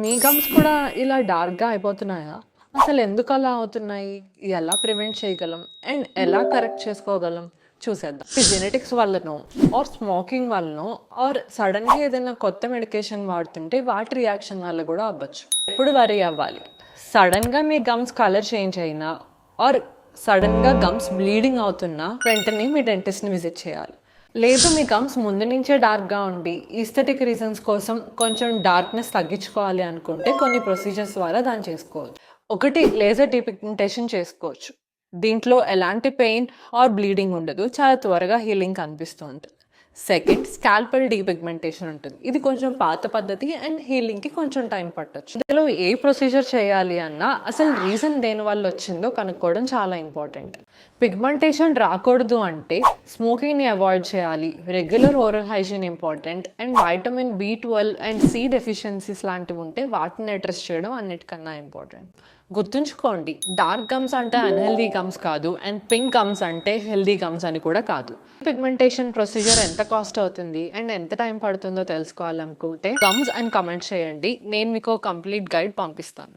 మీ gums కూడా ఇలా డార్క్‌గా అయిపోతున్నాయా? అసలెందుకు అలా అవుతున్నాయి? ఎలా ప్రివెంట్ చేయగలం? అండ్ ఎలా కరెక్ట్ చేసుకోగలం? చూసేద్దాం. ఈ జెనెటిక్స్ వల్లనో ఆర్ స్మోకింగ్ వల్లనో ఆర్ సడెన్‌గా ఏదైనా కొత్త మెడికేషన్ వాడుతుంటే వాటి రియాక్షన్ వల్ల గూడా అవ్వచ్చు. ఎప్పుడు వరీ అవ్వాలి? సడెన్‌గా మీ గమ్స్ కలర్ చేంజ్ అయినా ఆర్ సడెన్‌గా గమ్స్ బ్లీడింగ్ అవుతున్నా వెంటనే మీ డెంటిస్ట్‌ని విజిట్ చేయాలి. లేదు మీ గమ్స్ ముందు నుంచే డార్క్‌గా ఉండి ఈస్థెటిక్ రీజన్స్ కోసం కొంచెం డార్క్‌నెస్ తగ్గించుకోవాలి అనుకుంటే కొన్ని ప్రొసీజర్స్ ద్వారా దాన్ని చేసుకోవచ్చు. ఒకటి లేజర్ డీపిగ్మెంటేషన్ చేసుకోవచ్చు. దీంట్లో ఎలాంటి పెయిన్ ఆర్ బ్లీడింగ్ ఉండదు. చాలా త్వరగా హీలింగ్ కనిపిస్తూ ఉంటుంది. సెకండ్ స్కాల్పెల్ డీపిగ్మెంటేషన్ ఉంటుంది. ఇది కొంచెం పాత పద్ధతి అండ్ హీలింగ్‌కి కొంచెం టైం పట్టొచ్చు. ఇందులో ఏ ప్రొసీజర్ చేయాలి అన్నా అసలు రీజన్ దేనివల్ల వచ్చిందో కనుక్కోవడం చాలా ఇంపార్టెంట్. పిగ్మెంటేషన్ రాకూడదు అంటే స్మోకింగ్‌ని అవాయిడ్ చేయాలి. Regular oral hygiene important and vitamin B12 and C deficiencies లాంటివి ఉంటే వాటిని అడ్రెస్ చేయడం అన్నిటికన్నా ఇంపార్టెంట్. గుర్తుంచుకోండి, డార్క్ గమ్స్ అంటే అన్‌హెల్తీ గమ్స్ కాదు అండ్ పింక్ గమ్స్ అంటే హెల్తీ గమ్స్ అని కూడా కాదు. పిగ్మెంటేషన్ ప్రొసీజర్ ఎంత కాస్ట్ అవుతుంది అండ్ ఎంత టైం పడుతుందో తెలుసుకోవాలనుకుంటే గమ్స్ అని కమెంట్ చేయండి. నేను మీకు కంప్లీట్ గైడ్ పంపిస్తాను.